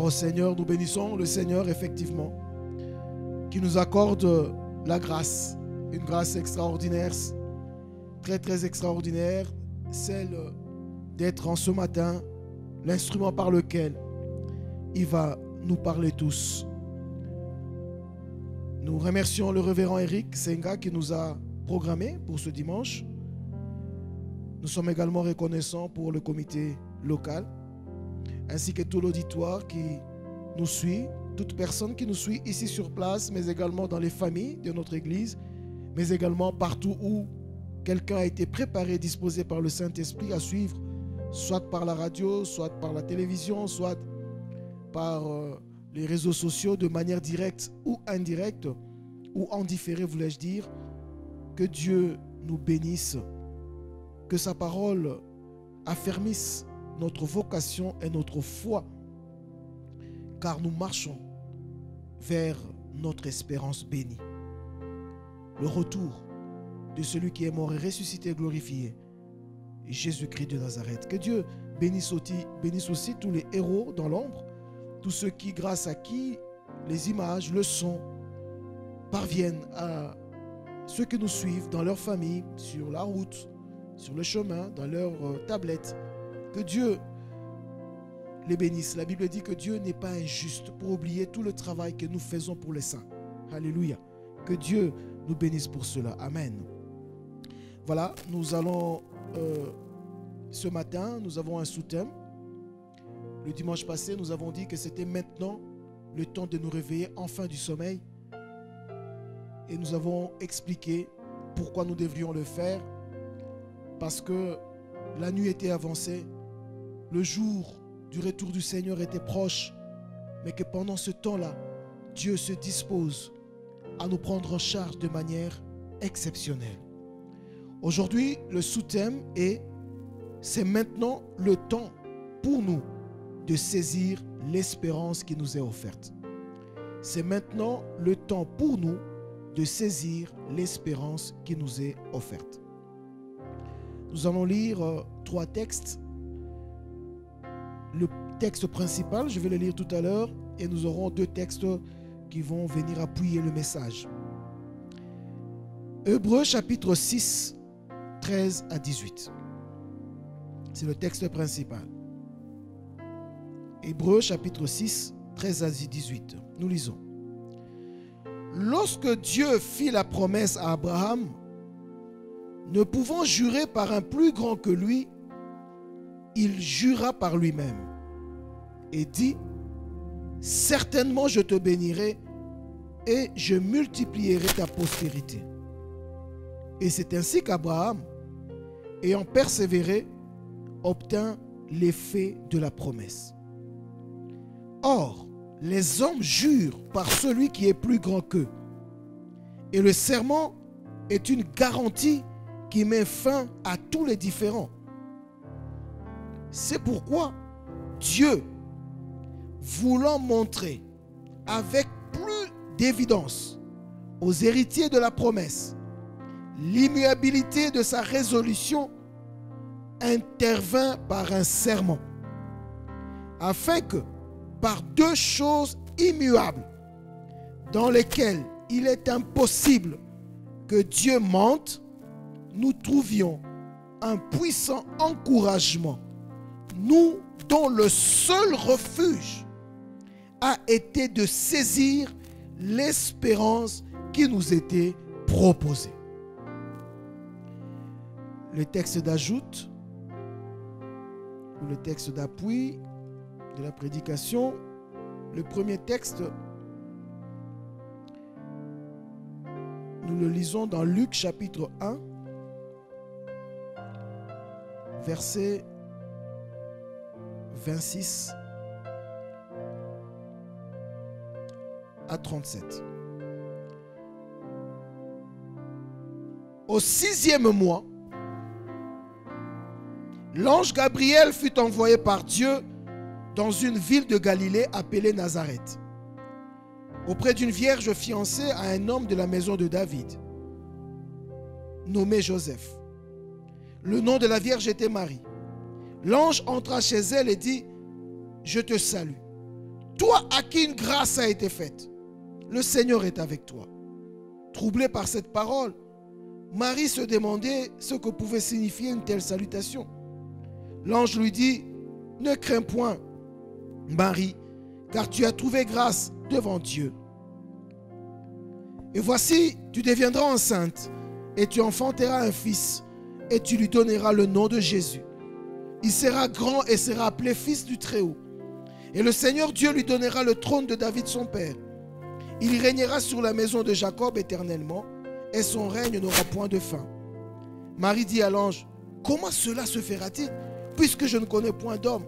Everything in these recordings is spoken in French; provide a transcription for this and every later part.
Gloire au Seigneur, nous bénissons le Seigneur effectivement, qui nous accorde la grâce, une grâce extraordinaire, très très extraordinaire, celle d'être en ce matin l'instrument par lequel il va nous parler tous. Nous remercions le révérend Eric Senga qui nous a programmé pour ce dimanche. Nous sommes également reconnaissants pour le comité local, ainsi que tout l'auditoire qui nous suit, toute personne qui nous suit ici sur place, mais également dans les familles de notre Église, mais également partout où quelqu'un a été préparé, disposé par le Saint-Esprit à suivre, soit par la radio, soit par la télévision, soit par les réseaux sociaux de manière directe ou indirecte, ou en différé, voulais-je dire. Que Dieu nous bénisse, que sa parole affermisse notre vocation et notre foi, car nous marchons vers notre espérance bénie. Le retour de celui qui est mort et ressuscité et glorifié, Jésus-Christ de Nazareth. Que Dieu bénisse aussi tous les héros dans l'ombre, tous ceux qui, grâce à qui les images, le son parviennent à ceux qui nous suivent dans leur famille, sur la route, sur le chemin, dans leur tablette. Que Dieu les bénisse. La Bible dit que Dieu n'est pas injuste pour oublier tout le travail que nous faisons pour les saints. Alléluia. Que Dieu nous bénisse pour cela. Amen. Voilà, nous allons, ce matin, nous avons un sous-thème. Le dimanche passé, nous avons dit que c'était maintenant le temps de nous réveiller enfin du sommeil. Et nous avons expliqué pourquoi nous devrions le faire. Parce que la nuit était avancée, le jour du retour du Seigneur était proche, mais que pendant ce temps-là, Dieu se dispose à nous prendre en charge de manière exceptionnelle. Aujourd'hui, le sous-thème est « C'est maintenant le temps pour nous de saisir l'espérance qui nous est offerte. » C'est maintenant le temps pour nous de saisir l'espérance qui nous est offerte. Nous allons lire 3 textes. Le texte principal, je vais le lire tout à l'heure, et nous aurons 2 textes qui vont venir appuyer le message. Hébreux chapitre 6, 13 à 18. C'est le texte principal. Hébreux chapitre 6, 13 à 18. Nous lisons. Lorsque Dieu fit la promesse à Abraham, ne pouvant jurer par un plus grand que lui, il jura par lui-même et dit, « Certainement je te bénirai et je multiplierai ta postérité. » Et c'est ainsi qu'Abraham, ayant persévéré, obtint l'effet de la promesse. Or, les hommes jurent par celui qui est plus grand qu'eux. Et le serment est une garantie qui met fin à tous les différends. C'est pourquoi Dieu, voulant montrer avec plus d'évidence aux héritiers de la promesse l'immuabilité de sa résolution, intervint par un serment, afin que, par 2 choses immuables, dans lesquelles il est impossible que Dieu mente, nous trouvions un puissant encouragement, nous dont le seul refuge a été de saisir l'espérance qui nous était proposée. Le texte d'ajout ou le texte d'appui de la prédication, le premier texte, nous le lisons dans Luc chapitre 1, verset 26 à 37. Au 6e mois, l'ange Gabriel fut envoyé par Dieu dans une ville de Galilée appelée Nazareth, auprès d'une vierge fiancée à un homme de la maison de David, nommé Joseph. Le nom de la vierge était Marie. L'ange entra chez elle et dit, « Je te salue, toi à qui une grâce a été faite, le Seigneur est avec toi. » Troublée par cette parole, Marie se demandait ce que pouvait signifier une telle salutation. L'ange lui dit, « Ne crains point, Marie, car tu as trouvé grâce devant Dieu. Et voici, tu deviendras enceinte, et tu enfanteras un fils, et tu lui donneras le nom de Jésus. Il sera grand et sera appelé fils du Très-Haut. Et le Seigneur Dieu lui donnera le trône de David son père. Il régnera sur la maison de Jacob éternellement, et son règne n'aura point de fin. » Marie dit à l'ange, « Comment cela se fera-t-il, puisque je ne connais point d'homme ?»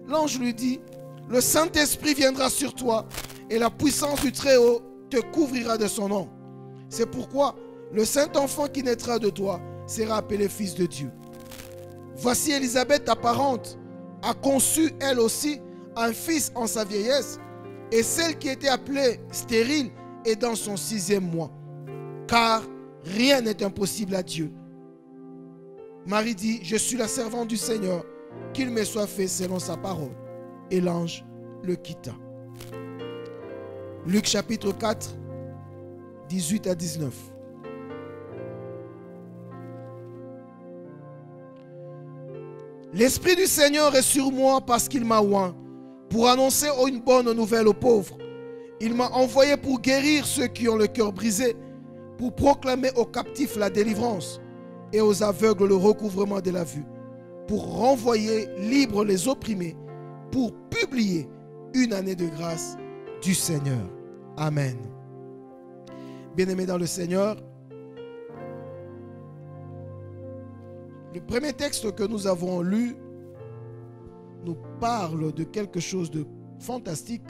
L'ange lui dit, « Le Saint-Esprit viendra sur toi, et la puissance du Très-Haut te couvrira de son ombre. C'est pourquoi le Saint-Enfant qui naîtra de toi sera appelé Fils de Dieu. Voici Élisabeth, ta parente, a conçu elle aussi un fils en sa vieillesse, et celle qui était appelée stérile est dans son 6e mois. Car rien n'est impossible à Dieu. » Marie dit, « Je suis la servante du Seigneur, qu'il me soit fait selon sa parole. » Et l'ange le quitta. Luc chapitre 4, 18 à 19. L'Esprit du Seigneur est sur moi parce qu'il m'a oint pour annoncer une bonne nouvelle aux pauvres. Il m'a envoyé pour guérir ceux qui ont le cœur brisé, pour proclamer aux captifs la délivrance et aux aveugles le recouvrement de la vue, pour renvoyer libres les opprimés, pour publier une année de grâce du Seigneur. Amen. Bien-aimés dans le Seigneur, le premier texte que nous avons lu nous parle de quelque chose de fantastique,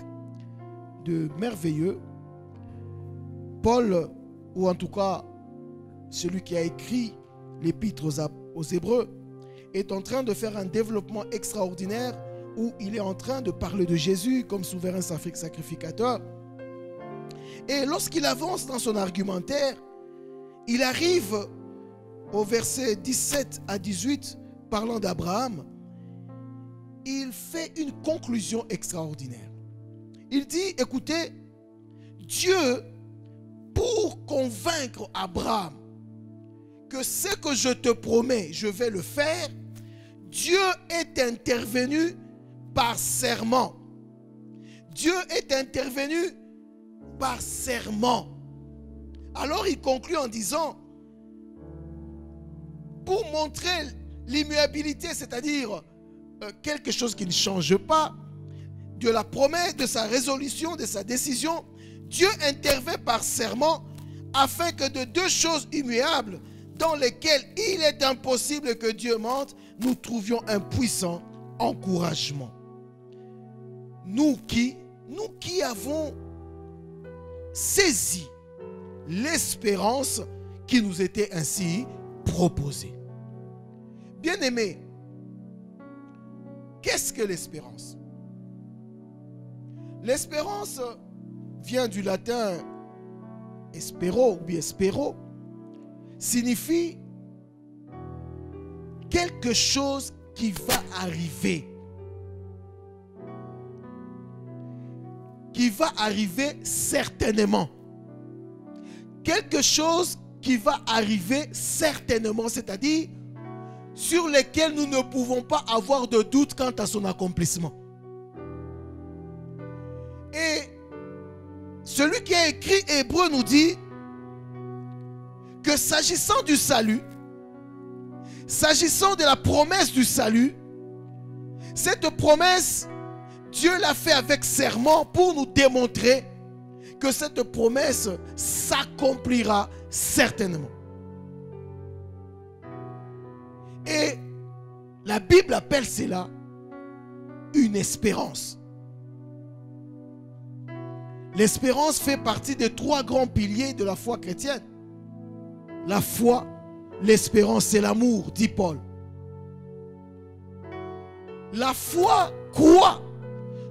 de merveilleux. Paul, ou en tout cas celui qui a écrit l'épître aux Hébreux, est en train de faire un développement extraordinaire où il est en train de parler de Jésus comme souverain sacrificateur. Et lorsqu'il avance dans son argumentaire, il arrive au verset 17 à 18, parlant d'Abraham. Il fait une conclusion extraordinaire. Il dit, écoutez, Dieu, pour convaincre Abraham que ce que je te promets, je vais le faire, Dieu est intervenu par serment. Dieu est intervenu par serment. Alors il conclut en disant, pour montrer l'immuabilité, c'est-à-dire quelque chose qui ne change pas, de la promesse, de sa résolution, de sa décision, Dieu intervient par serment afin que de deux choses immuables dans lesquelles il est impossible que Dieu mente, nous trouvions un puissant encouragement. Nous qui avons saisi l'espérance qui nous était ainsi proposée. Bien-aimés, qu'est-ce que l'espérance? L'espérance vient du latin espero ou bien espero, signifie quelque chose qui va arriver. Qui va arriver certainement. Quelque chose qui va arriver certainement, c'est-à-dire sur lesquels nous ne pouvons pas avoir de doute quant à son accomplissement. Et celui qui a écrit Hébreu nous dit que s'agissant du salut, s'agissant de la promesse du salut, cette promesse, Dieu l'a fait avec serment pour nous démontrer que cette promesse s'accomplira certainement. Et la Bible appelle cela une espérance. L'espérance fait partie des trois grands piliers de la foi chrétienne. La foi, l'espérance et l'amour, dit Paul. La foi croit,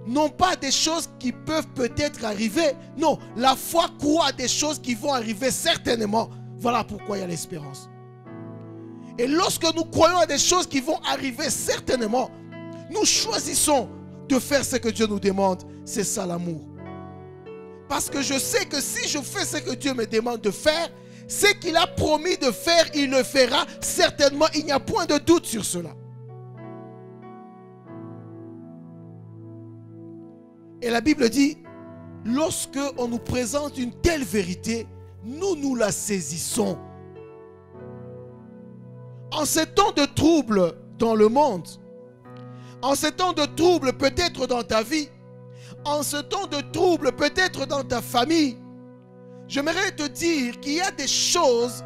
non pas des choses qui peuvent peut-être arriver. Non, la foi croit des choses qui vont arriver certainement. Voilà pourquoi il y a l'espérance. Et lorsque nous croyons à des choses qui vont arriver certainement, nous choisissons de faire ce que Dieu nous demande C'est ça l'amour. Parce que je sais que si je fais ce que Dieu me demande de faire, ce qu'il a promis de faire, il le fera certainement. Il n'y a point de doute sur cela. Et la Bible dit, lorsque on nous présente une telle vérité, nous la saisissons. En ces temps de trouble dans le monde, en ces temps de trouble peut-être dans ta vie, en ce temps de trouble peut-être dans ta famille, j'aimerais te dire qu'il y a des choses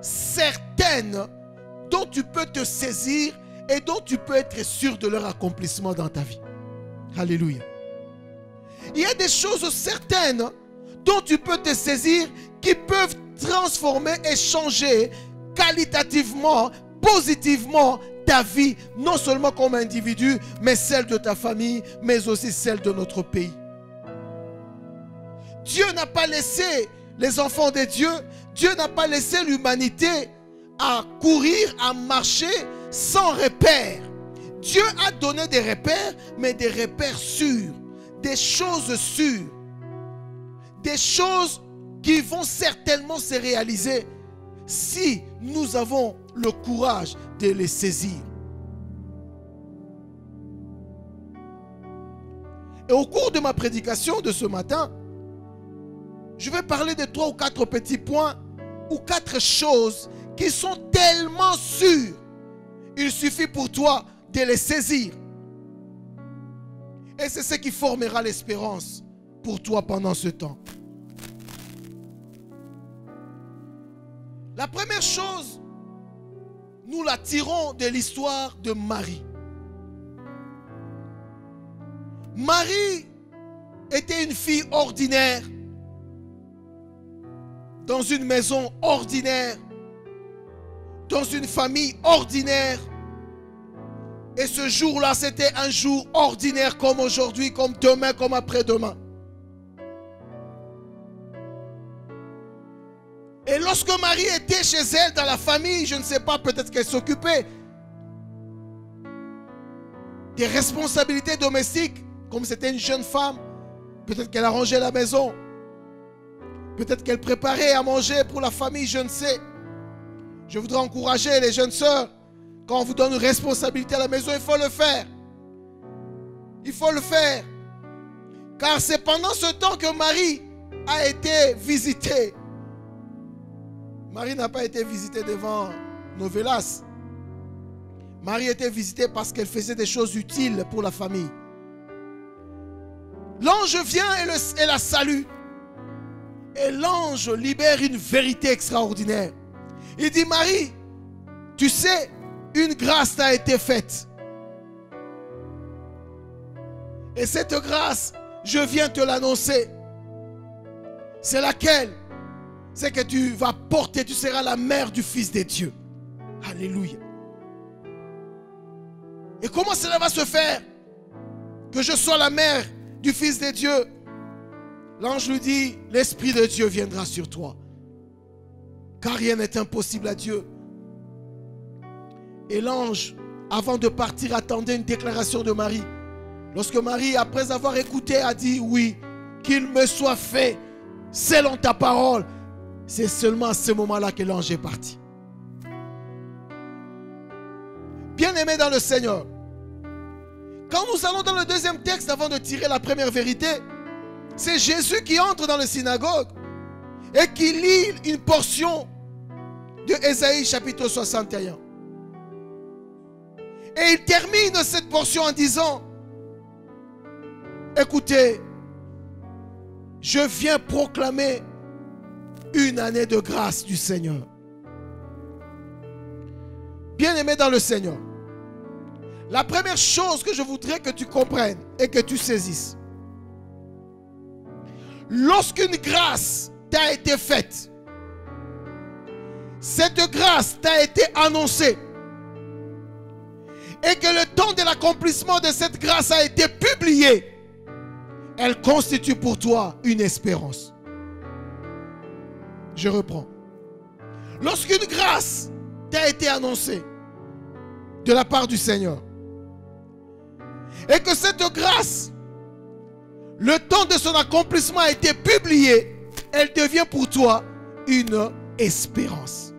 certaines dont tu peux te saisir et dont tu peux être sûr de leur accomplissement dans ta vie. Alléluia. Il y a des choses certaines dont tu peux te saisir qui peuvent transformer et changer qualitativement, positivement ta vie, non seulement comme individu, mais celle de ta famille, mais aussi celle de notre pays. Dieu n'a pas laissé les enfants de Dieu, Dieu n'a pas laissé l'humanité à courir, à marcher sans repères. Dieu a donné des repères, mais des repères sûrs, des choses sûres, des choses qui vont certainement se réaliser si nous avons le courage de les saisir. Et au cours de ma prédication de ce matin, je vais parler de 3 ou 4 petits points ou 4 choses qui sont tellement sûres. Il suffit pour toi de les saisir. Et c'est ce qui formera l'espérance pour toi pendant ce temps. La première chose, nous la tirons de l'histoire de Marie. Marie était une fille ordinaire, dans une maison ordinaire, dans une famille ordinaire. Et ce jour-là, c'était un jour ordinaire comme aujourd'hui, comme demain, comme après-demain. Et lorsque Marie était chez elle dans la famille, je ne sais pas, peut-être qu'elle s'occupait des responsabilités domestiques, comme c'était une jeune femme, peut-être qu'elle arrangeait la maison, peut-être qu'elle préparait à manger pour la famille, je ne sais. Je voudrais encourager les jeunes sœurs, quand on vous donne une responsabilité à la maison, il faut le faire. Il faut le faire. Car c'est pendant ce temps que Marie a été visitée. Marie n'a pas été visitée devant Novelas. Marie était visitée parce qu'elle faisait des choses utiles pour la famille. L'ange vient et la salue. Et l'ange libère une vérité extraordinaire. Il dit, Marie, tu sais, une grâce t'a été faite. Et cette grâce, je viens te l'annoncer. C'est laquelle? C'est que tu vas porter, tu seras la mère du Fils de Dieu. Alléluia. Et comment cela va se faire? Que je sois la mère du Fils de Dieu. L'ange lui dit, l'Esprit de Dieu viendra sur toi. Car rien n'est impossible à Dieu. Et l'ange, avant de partir, attendait une déclaration de Marie. Lorsque Marie, après avoir écouté, a dit, oui, qu'il me soit fait selon ta parole. C'est seulement à ce moment-là que l'ange est parti. Bien-aimés dans le Seigneur, quand nous allons dans le deuxième texte, avant de tirer la première vérité, c'est Jésus qui entre dans la synagogue et qui lit une portion de Ésaïe chapitre 61. Et il termine cette portion en disant, écoutez, je viens proclamer une année de grâce du Seigneur. Bien-aimé dans le Seigneur, la première chose que je voudrais que tu comprennes et que tu saisisses, lorsqu'une grâce t'a été faite, cette grâce t'a été annoncée, et que le temps de l'accomplissement de cette grâce a été publié, elle constitue pour toi une espérance. Je reprends. Lorsqu'une grâce t'a été annoncée de la part du Seigneur, et que cette grâce, le temps de son accomplissement a été publié, elle devient pour toi une espérance.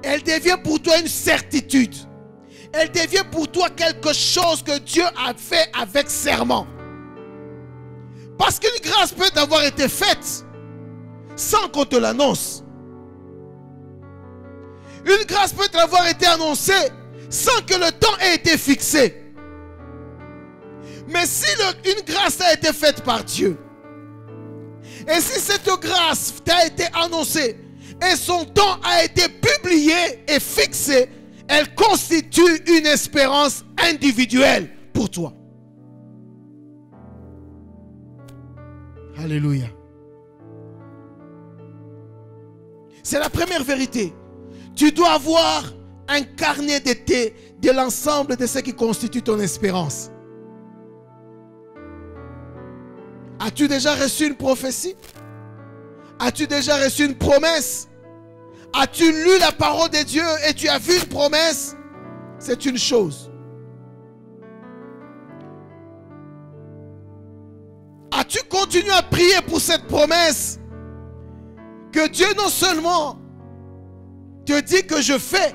Elle devient pour toi une certitude. Elle devient pour toi quelque chose que Dieu a fait avec serment. Parce qu'une grâce peut avoir été faite sans qu'on te l'annonce. Une grâce peut avoir été annoncée sans que le temps ait été fixé. Mais si une grâce a été faite par Dieu, et si cette grâce t'a été annoncée, et son temps a été publié et fixé, elle constitue une espérance individuelle pour toi. Alléluia. C'est la première vérité. Tu dois avoir un carnet de l'ensemble de ce qui constitue ton espérance. As-tu déjà reçu une prophétie? As-tu déjà reçu une promesse? As-tu lu la parole de Dieu et tu as vu une promesse? C'est une chose. As-tu continué à prier pour cette promesse? Que Dieu non seulement te dit que je fais,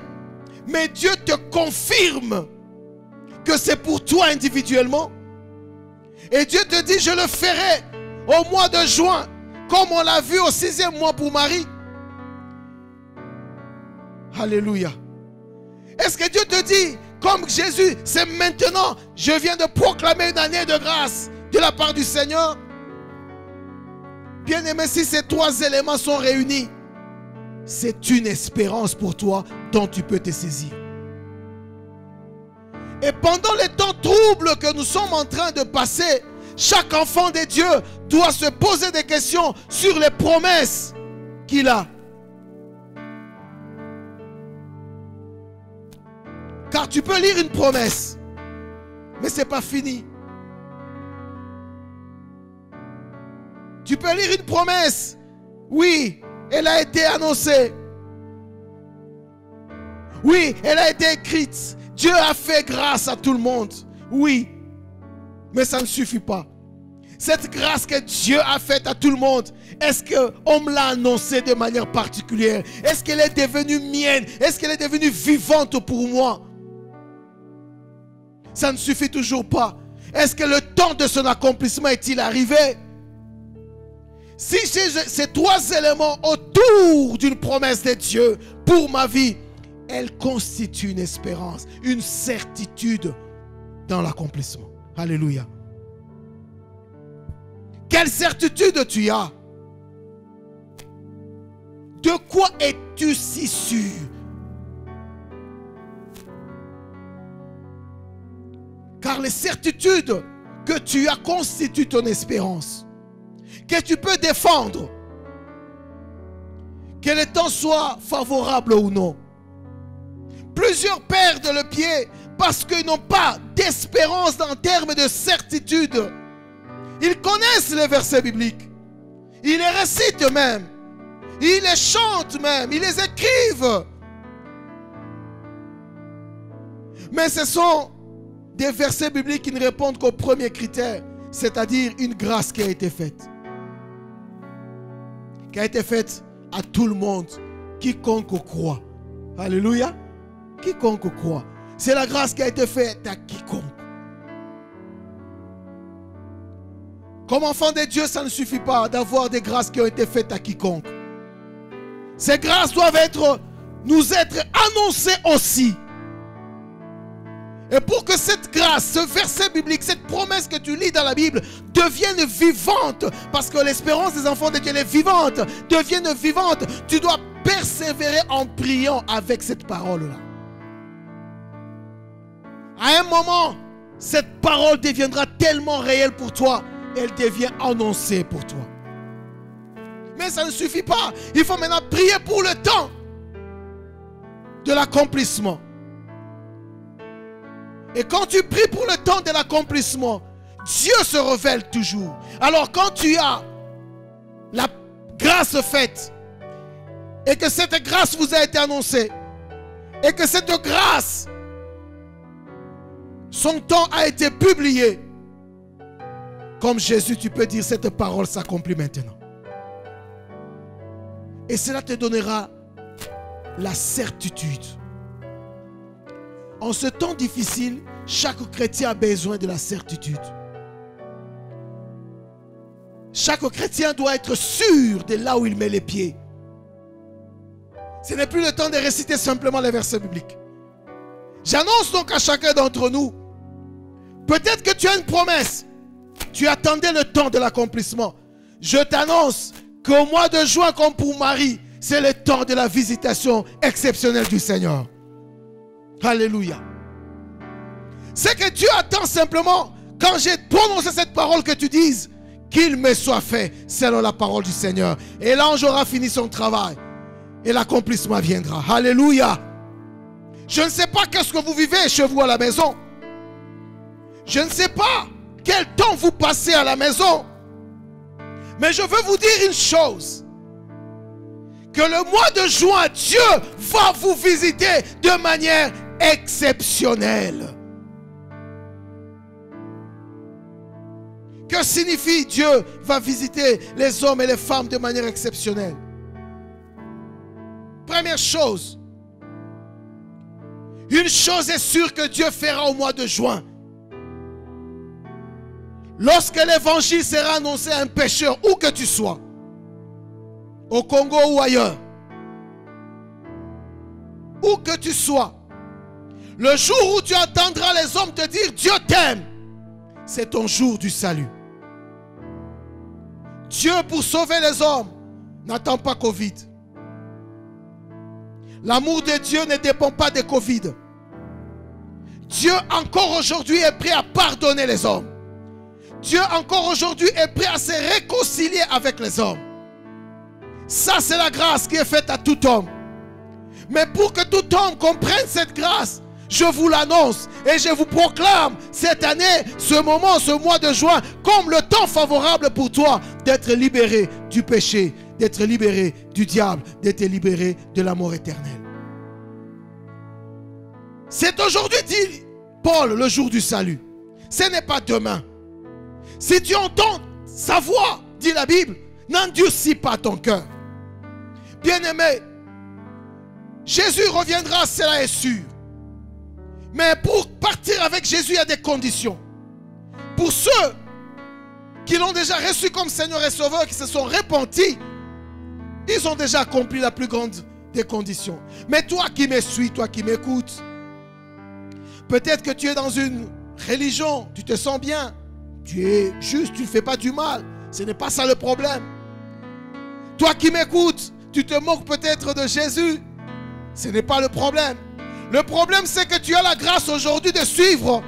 mais Dieu te confirme que c'est pour toi individuellement. Et Dieu te dit, je le ferai au mois de juin, comme on l'a vu au 6e mois pour Marie. Alléluia. Est-ce que Dieu te dit, comme Jésus, c'est maintenant, je viens de proclamer une année de grâce de la part du Seigneur? Bien-aimé, si ces trois éléments sont réunis, c'est une espérance pour toi dont tu peux te saisir. Et pendant les temps troubles que nous sommes en train de passer, chaque enfant de Dieu doit se poser des questions sur les promesses qu'il a. Car tu peux lire une promesse, mais ce n'est pas fini. Tu peux lire une promesse. Oui, elle a été annoncée. Oui, elle a été écrite. Dieu a fait grâce à tout le monde. Oui, mais ça ne suffit pas. Cette grâce que Dieu a faite à tout le monde, est-ce qu'on me l'a annoncée de manière particulière? Est-ce qu'elle est devenue mienne? Est-ce qu'elle est devenue vivante pour moi? Ça ne suffit toujours pas. Est-ce que le temps de son accomplissement est-il arrivé? Si j'ai ces trois éléments autour d'une promesse de Dieu pour ma vie, elle constitue une espérance, une certitude dans l'accomplissement. Alléluia. Quelle certitude tu as? De quoi es-tu si sûr? Car les certitudes que tu as constituent ton espérance, que tu peux défendre, que le temps soit favorable ou non. Plusieurs perdent le pied parce qu'ils n'ont pas d'espérance en termes de certitude. Ils connaissent les versets bibliques. Ils les récitent même. Ils les chantent même. Ils les écrivent. Mais ce sont des versets bibliques qui ne répondent qu'au premier critère, c'est-à-dire une grâce qui a été faite. Qui a été faite à tout le monde, quiconque croit. Alléluia. Quiconque croit. C'est la grâce qui a été faite à quiconque. Comme enfant de Dieu, ça ne suffit pas d'avoir des grâces qui ont été faites à quiconque. Ces grâces doivent nous être annoncées aussi. Et pour que cette grâce, ce verset biblique, cette promesse que tu lis dans la Bible devienne vivante, parce que l'espérance des enfants de Dieu est vivante, devienne vivante, tu dois persévérer en priant avec cette parole-là. À un moment, cette parole deviendra tellement réelle pour toi, elle devient annoncée pour toi. Mais ça ne suffit pas. Il faut maintenant prier pour le temps de l'accomplissement. Et quand tu pries pour le temps de l'accomplissement, Dieu se révèle toujours. Alors quand tu as la grâce faite, et que cette grâce vous a été annoncée, et que cette grâce, son temps a été publié, Comme Jésus, tu peux dire cette parole s'accomplit maintenant. Et cela te donnera la certitude. En ce temps difficile, chaque chrétien a besoin de la certitude. Chaque chrétien doit être sûr de là où il met les pieds. Ce n'est plus le temps de réciter simplement les versets bibliques. J'annonce donc à chacun d'entre nous, peut-être que tu as une promesse, tu attendais le temps de l'accomplissement. Je t'annonce qu'au mois de juin, comme pour Marie, c'est le temps de la visitation exceptionnelle du Seigneur. Alléluia. C'est que Dieu attend simplement, quand j'ai prononcé cette parole, que tu dises qu'il me soit fait selon la parole du Seigneur. Et l'ange aura fini son travail et l'accomplissement viendra. Alléluia. Je ne sais pas qu'est-ce que vous vivez chez vous à la maison. Je ne sais pas quel temps vous passez à la maison. Mais je veux vous dire une chose. Que le mois de juin, Dieu va vous visiter de manière exceptionnelle. Que signifie Dieu va visiter les hommes et les femmes de manière exceptionnelle? Première chose, une chose est sûre que Dieu fera au mois de juin. Lorsque l'évangile sera annoncé à un pécheur, où que tu sois, au Congo ou ailleurs, où que tu sois, le jour où tu entendras les hommes te dire Dieu t'aime, c'est ton jour du salut. Dieu, pour sauver les hommes, n'attend pas Covid. L'amour de Dieu ne dépend pas de Covid. Dieu encore aujourd'hui est prêt à pardonner les hommes. Dieu encore aujourd'hui est prêt à se réconcilier avec les hommes. Ça, c'est la grâce qui est faite à tout homme. Mais pour que tout homme comprenne cette grâce, je vous l'annonce et je vous proclame cette année, ce moment, ce mois de juin, comme le temps favorable pour toi d'être libéré du péché, d'être libéré du diable, d'être libéré de la mort éternelle. C'est aujourd'hui, dit Paul, le jour du salut. Ce n'est pas demain. Si tu entends sa voix, dit la Bible, n'endurcis pas ton cœur. Bien-aimé, Jésus reviendra, cela est sûr. Mais pour partir avec Jésus, il y a des conditions. Pour ceux qui l'ont déjà reçu comme Seigneur et Sauveur, qui se sont repentis, ils ont déjà accompli la plus grande des conditions. Mais toi qui me suis, toi qui m'écoutes, peut-être que tu es dans une religion, tu te sens bien, tu es juste, tu ne fais pas du mal. Ce n'est pas ça le problème. Toi qui m'écoutes, tu te moques peut-être de Jésus. Ce n'est pas le problème. Le problème, c'est que tu as la grâce aujourd'hui de suivre,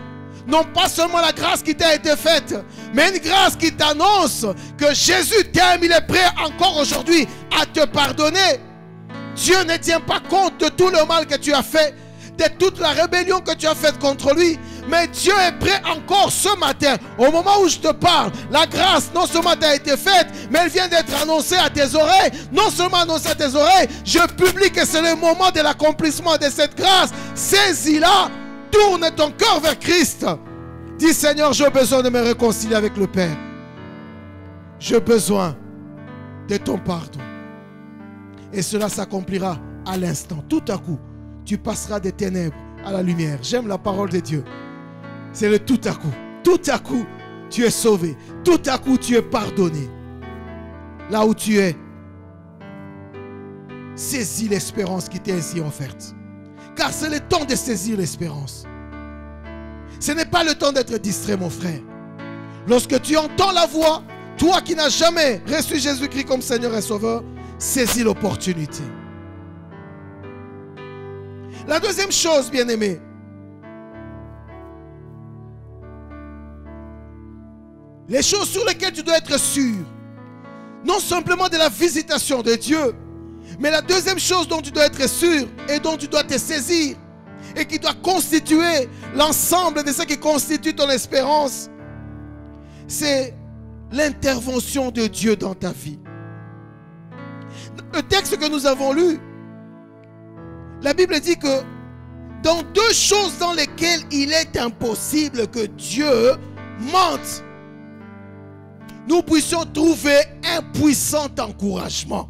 non pas seulement la grâce qui t'a été faite, mais une grâce qui t'annonce que Jésus t'aime, il est prêt encore aujourd'hui à te pardonner. Dieu ne tient pas compte de tout le mal que tu as fait, de toute la rébellion que tu as faite contre lui. Mais Dieu est prêt encore ce matin, au moment où je te parle. La grâce non seulement t'a été faite, mais elle vient d'être annoncée à tes oreilles. Non seulement annoncée à tes oreilles, je publie que c'est le moment de l'accomplissement de cette grâce. Saisis-la, tourne ton cœur vers Christ. Dis Seigneur, j'ai besoin de me réconcilier avec le Père. J'ai besoin de ton pardon. Et cela s'accomplira à l'instant. Tout à coup, tu passeras des ténèbres à la lumière. J'aime la parole de Dieu. C'est le tout à coup. Tout à coup, tu es sauvé. Tout à coup, tu es pardonné. Là où tu es, saisis l'espérance qui t'est ainsi offerte. Car c'est le temps de saisir l'espérance. Ce n'est pas le temps d'être distrait, mon frère. Lorsque tu entends la voix, toi qui n'as jamais reçu Jésus-Christ comme Seigneur et Sauveur, saisis l'opportunité. La deuxième chose, bien-aimé, les choses sur lesquelles tu dois être sûr, non simplement de la visitation de Dieu, mais la deuxième chose dont tu dois être sûr et dont tu dois te saisir et qui doit constituer l'ensemble de ce qui constitue ton espérance, c'est l'intervention de Dieu dans ta vie. Le texte que nous avons lu, la Bible dit que dans deux choses dans lesquelles il est impossible que Dieu mente, nous puissions trouver un puissant encouragement.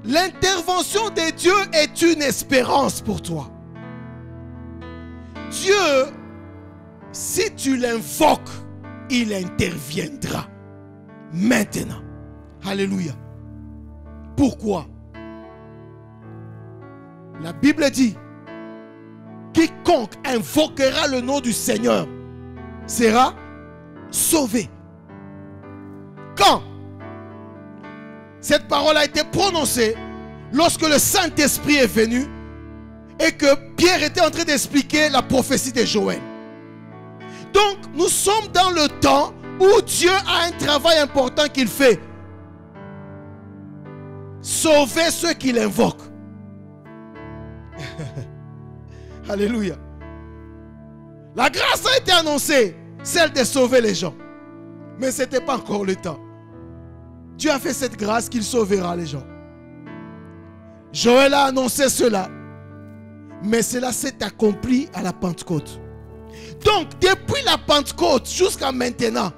L'intervention de Dieu est une espérance pour toi. Dieu, si tu l'invoques, il interviendra maintenant. Alléluia. Pourquoi? La Bible dit, quiconque invoquera le nom du Seigneur sera sauvé. Quand cette parole a été prononcée, lorsque le Saint-Esprit est venu et que Pierre était en train d'expliquer la prophétie de Joël. Donc, nous sommes dans le temps où Dieu a un travail important qu'il fait. Sauver ceux qui l'invoquent. Alléluia. La grâce a été annoncée, celle de sauver les gens. Mais ce n'était pas encore le temps. Dieu a fait cette grâce qu'il sauvera les gens. Joël a annoncé cela. Mais cela s'est accompli à la Pentecôte. Donc, depuis la Pentecôte jusqu'à maintenant,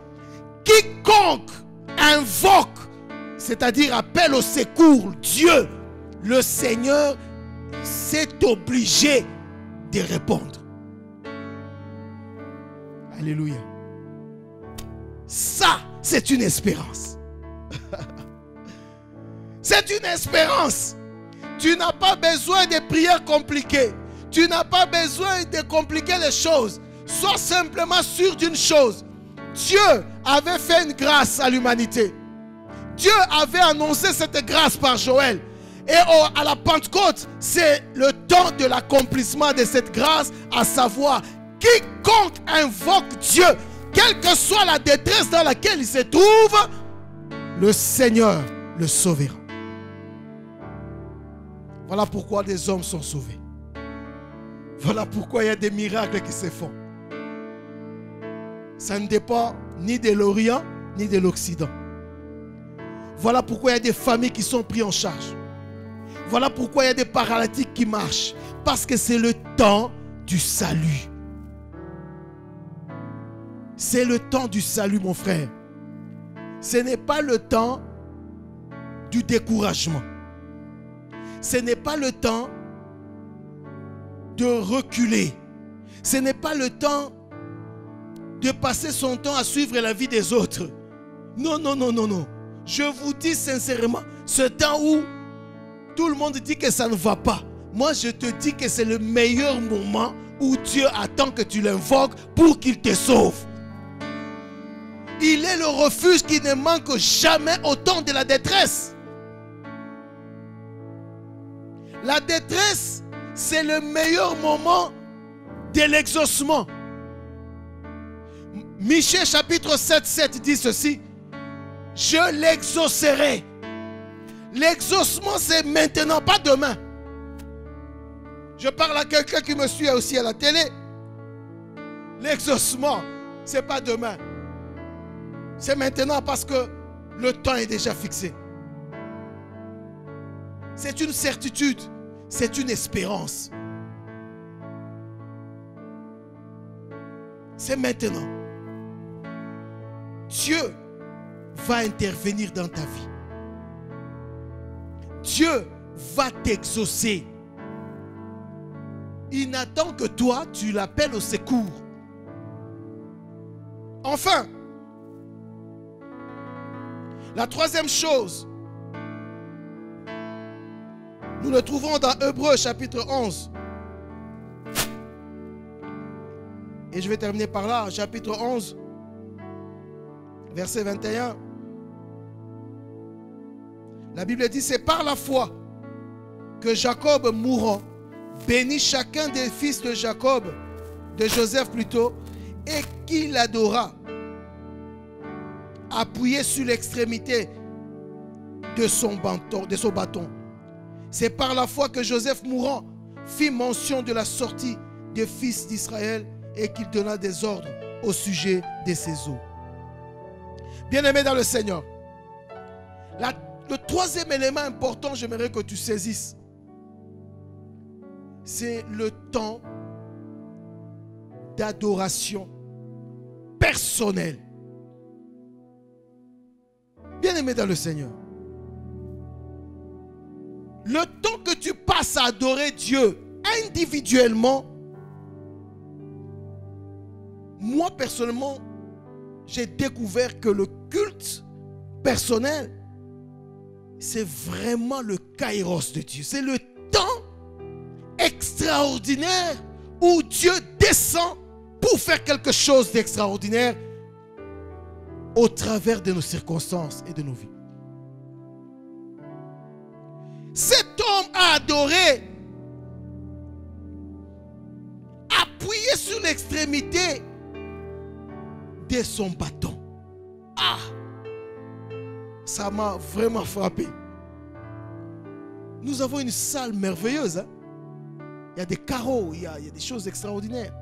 quiconque invoque, c'est-à-dire appelle au secours Dieu, le Seigneur s'est obligé de répondre. Alléluia. Ça, c'est une espérance. C'est une espérance. Tu n'as pas besoin de prières compliquées. Tu n'as pas besoin de compliquer les choses. Sois simplement sûr d'une chose. Dieu avait fait une grâce à l'humanité. Dieu avait annoncé cette grâce par Joël. Et à la Pentecôte, c'est le temps de l'accomplissement de cette grâce, à savoir, quiconque invoque Dieu, quelle que soit la détresse dans laquelle il se trouve, le Seigneur le sauvera. Voilà pourquoi des hommes sont sauvés. Voilà pourquoi il y a des miracles qui se font. Ça ne dépend ni de l'Orient, ni de l'Occident. Voilà pourquoi il y a des familles qui sont prises en charge. Voilà pourquoi il y a des paralytiques qui marchent. Parce que c'est le temps du salut. C'est le temps du salut, mon frère. Ce n'est pas le temps du découragement. Ce n'est pas le temps de reculer. Ce n'est pas le temps de passer son temps à suivre la vie des autres. Non, non, non, non, non. Je vous dis sincèrement, ce temps où tout le monde dit que ça ne va pas, moi je te dis que c'est le meilleur moment où Dieu attend que tu l'invoques pour qu'il te sauve. Il est le refuge qui ne manque jamais au temps de la détresse. La détresse, c'est le meilleur moment de l'exaucement. Michée chapitre 7 dit ceci: je l'exaucerai. L'exaucement, c'est maintenant, pas demain. Je parle à quelqu'un qui me suit aussi à la télé. L'exaucement, c'est pas demain. C'est maintenant parce que le temps est déjà fixé. C'est une certitude, c'est une espérance. C'est maintenant. Dieu va intervenir dans ta vie. Dieu va t'exaucer. Il n'attend que toi, tu l'appelles au secours. Enfin, la troisième chose, nous le trouvons dans Hébreux chapitre 11. Et je vais terminer par là, chapitre 11, verset 21. La Bible dit, c'est par la foi que Jacob mourant, bénit chacun des fils de Jacob, de Joseph plutôt, et qu'il adora, appuyé sur l'extrémité de son bâton. C'est par la foi que Joseph mourant fit mention de la sortie des fils d'Israël et qu'il donna des ordres au sujet de ses eaux. Bien-aimé dans le Seigneur, le troisième élément important, j'aimerais que tu saisisses, c'est le temps d'adoration personnel. Bien-aimé dans le Seigneur, le temps que tu passes à adorer Dieu individuellement, moi personnellement, j'ai découvert que le culte personnel, c'est vraiment le kairos de Dieu. C'est le temps extraordinaire où Dieu descend pour faire quelque chose d'extraordinaire au travers de nos circonstances et de nos vies. Cet homme a adoré, appuyé sur l'extrémité de son bâton. Ah! Ça m'a vraiment frappé. Nous avons une salle merveilleuse. Hein? Il y a des carreaux, il y a des choses extraordinaires.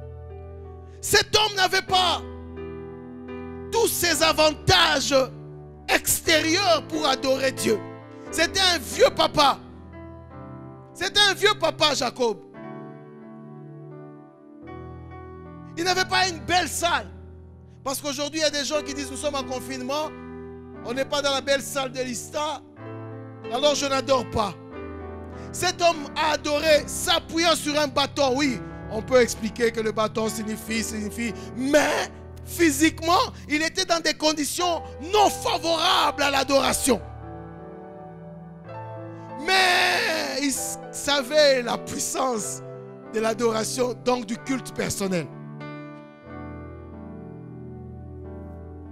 Cet homme n'avait pas tous ces avantages extérieurs pour adorer Dieu. C'était un vieux papa. C'était un vieux papa, Jacob. Il n'avait pas une belle salle. Parce qu'aujourd'hui, il y a des gens qui disent, nous sommes en confinement, on n'est pas dans la belle salle de l'Ista, alors je n'adore pas. Cet homme a adoré s'appuyant sur un bâton. Oui, on peut expliquer que le bâton signifie, mais physiquement, il était dans des conditions non favorables à l'adoration. Mais il savait la puissance de l'adoration, donc du culte personnel.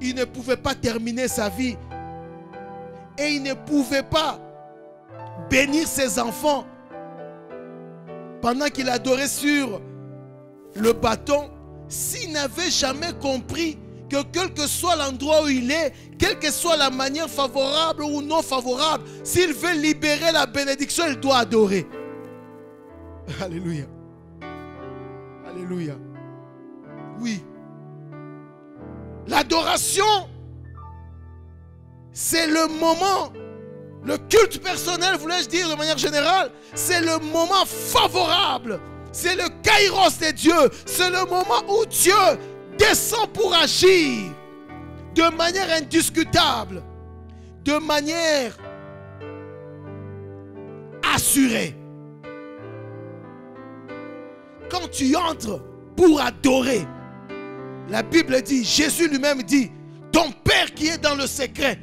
Il ne pouvait pas terminer sa vie et il ne pouvait pas bénir ses enfants pendant qu'il adorait sur le bâton s'il n'avait jamais compris que quel que soit l'endroit où il est, quelle que soit la manière favorable ou non favorable, s'il veut libérer la bénédiction, il doit adorer. Alléluia. Alléluia. Oui. L'adoration, c'est le moment, le culte personnel, voulais-je dire de manière générale, c'est le moment favorable, c'est le kairos de Dieu, c'est le moment où Dieu descend pour agir de manière indiscutable, de manière assurée. Quand tu entres pour adorer, la Bible dit, Jésus lui-même dit, ton Père qui est dans le secret.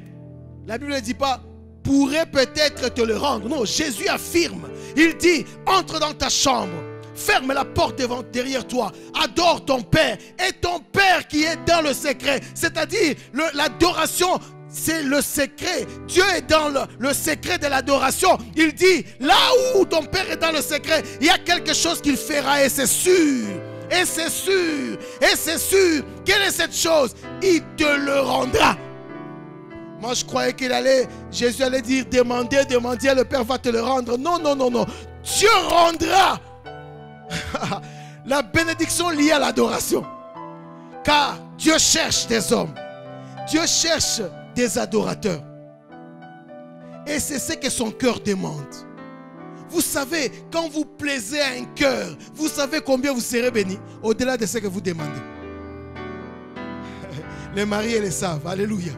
La Bible ne dit pas, pourrait peut-être te le rendre. Non, Jésus affirme. Il dit, entre dans ta chambre, ferme la porte derrière toi, adore ton Père. Et ton Père qui est dans le secret. C'est-à-dire, l'adoration, c'est le secret. Dieu est dans le secret de l'adoration. Il dit, là où ton Père est dans le secret, il y a quelque chose qu'il fera et c'est sûr. Et c'est sûr, et c'est sûr. Quelle est cette chose? Il te le rendra. Moi je croyais Jésus allait dire, demandez, le Père va te le rendre. Non, non, non, non. Dieu rendra la bénédiction liée à l'adoration. Car Dieu cherche des hommes. Dieu cherche des adorateurs. Et c'est ce que son cœur demande. Vous savez, quand vous plaisez à un cœur, vous savez combien vous serez bénis au-delà de ce que vous demandez. Les mariés le savent. Alléluia.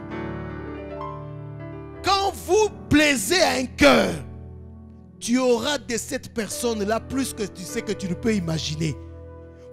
Quand vous plaisez à un cœur, tu auras de cette personne-là plus que tu sais que tu ne peux imaginer.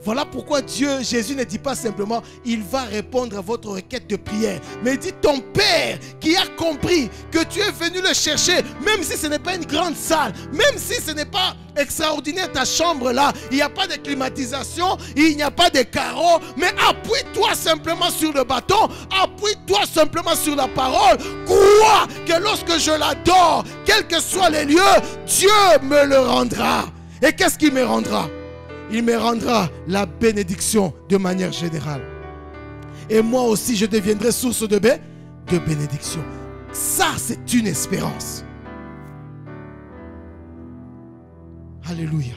Voilà pourquoi Jésus ne dit pas simplement il va répondre à votre requête de prière, mais il dit ton Père qui a compris que tu es venu le chercher, même si ce n'est pas une grande salle, même si ce n'est pas extraordinaire ta chambre là, il n'y a pas de climatisation, il n'y a pas de carreaux, mais appuie-toi simplement sur le bâton, appuie-toi simplement sur la parole, crois que lorsque je l'adore, quels que soient les lieux, Dieu me le rendra. Et qu'est-ce qu'il me rendra? Il me rendra la bénédiction de manière générale. Et moi aussi, je deviendrai source de bénédiction. Ça, c'est une espérance. Alléluia.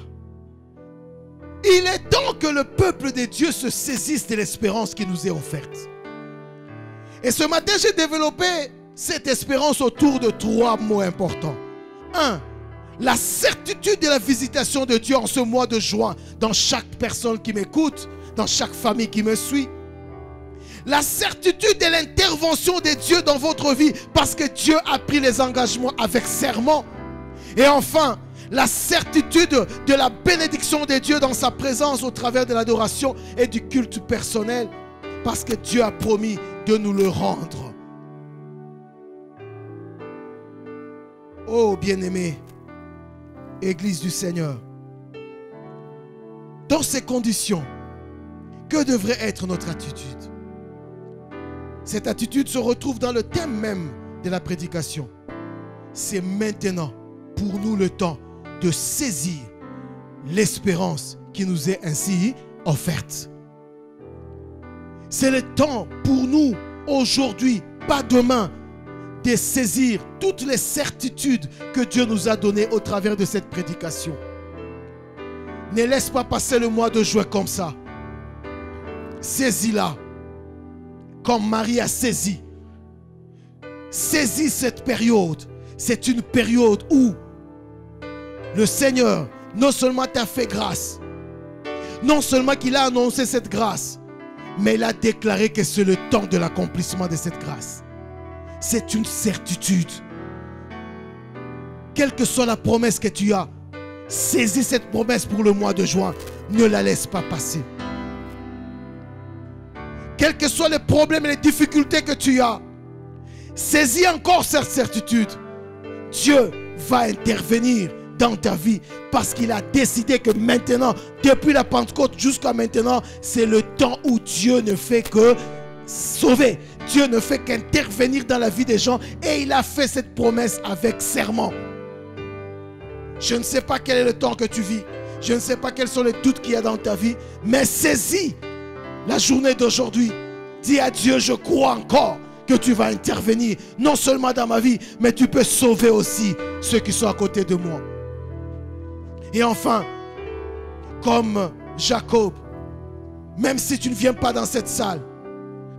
Il est temps que le peuple de Dieu se saisisse de l'espérance qui nous est offerte. Et ce matin, j'ai développé cette espérance autour de 3 mots importants. 1. La certitude de la visitation de Dieu en ce mois de juin, dans chaque personne qui m'écoute, dans chaque famille qui me suit. La certitude de l'intervention de Dieu dans votre vie parce que Dieu a pris les engagements avec serment. Et enfin, la certitude de la bénédiction de Dieu dans sa présence au travers de l'adoration et du culte personnel parce que Dieu a promis de nous le rendre. Oh bien-aimé, Église du Seigneur, dans ces conditions, que devrait être notre attitude? Cette attitude se retrouve dans le thème même de la prédication. C'est maintenant pour nous le temps de saisir l'espérance qui nous est ainsi offerte. C'est le temps pour nous aujourd'hui, pas demain, de saisir toutes les certitudes que Dieu nous a données au travers de cette prédication. Ne laisse pas passer le mois de juin comme ça. Saisis-la comme Marie a saisi. Saisis cette période. C'est une période où le Seigneur non seulement t'a fait grâce, non seulement qu'il a annoncé cette grâce, mais il a déclaré que c'est le temps de l'accomplissement de cette grâce. C'est une certitude. Quelle que soit la promesse que tu as, saisis cette promesse pour le mois de juin. Ne la laisse pas passer. Quels que soient les problèmes et les difficultés que tu as, saisis encore cette certitude. Dieu va intervenir dans ta vie parce qu'il a décidé que maintenant, depuis la Pentecôte jusqu'à maintenant, c'est le temps où Dieu ne fait que sauver. Dieu ne fait qu'intervenir dans la vie des gens et il a fait cette promesse avec serment. Je ne sais pas quel est le temps que tu vis. Je ne sais pas quels sont les doutes qu'il y a dans ta vie. Mais saisis la journée d'aujourd'hui. Dis à Dieu, je crois encore que tu vas intervenir. Non seulement dans ma vie, mais tu peux sauver aussi ceux qui sont à côté de moi. Et enfin, comme Jacob, même si tu ne viens pas dans cette salle,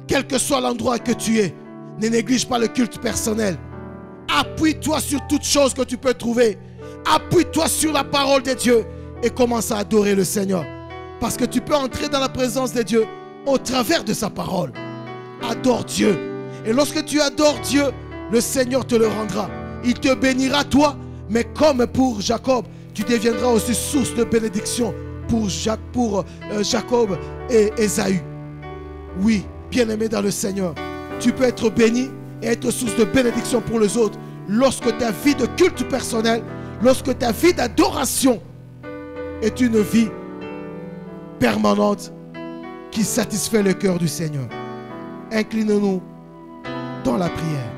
quel que soit l'endroit que tu es, ne néglige pas le culte personnel. Appuie-toi sur toute chose que tu peux trouver. Appuie-toi sur la parole de Dieu et commence à adorer le Seigneur. Parce que tu peux entrer dans la présence de Dieu au travers de sa parole. Adore Dieu. Et lorsque tu adores Dieu, le Seigneur te le rendra. Il te bénira toi, mais comme pour Jacob, tu deviendras aussi source de bénédiction pour Jacob et Ésaü. Oui, bien-aimé dans le Seigneur, tu peux être béni et être source de bénédiction pour les autres lorsque ta vie de culte personnel, lorsque ta vie d'adoration est une vie permanente qui satisfait le cœur du Seigneur. Inclinons-nous dans la prière.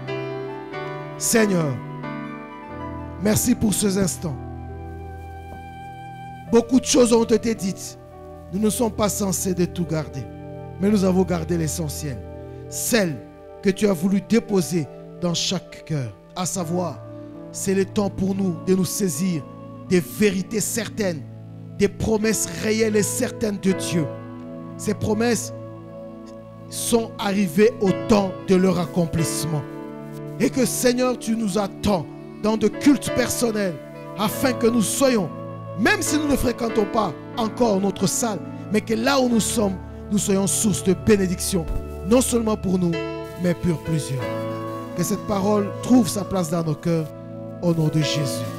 Seigneur, merci pour ces instants. Beaucoup de choses ont été dites. Nous ne sommes pas censés de tout garder, mais nous avons gardé l'essentiel. Celle que tu as voulu déposer dans chaque cœur. À savoir, c'est le temps pour nous de nous saisir des vérités certaines, des promesses réelles et certaines de Dieu. Ces promesses sont arrivées au temps de leur accomplissement. Et que Seigneur, tu nous attends dans de cultes personnels afin que nous soyons, même si nous ne fréquentons pas encore notre salle, mais que là où nous sommes, nous soyons source de bénédiction, non seulement pour nous, mais pour plusieurs. Que cette parole trouve sa place dans nos cœurs, au nom de Jésus.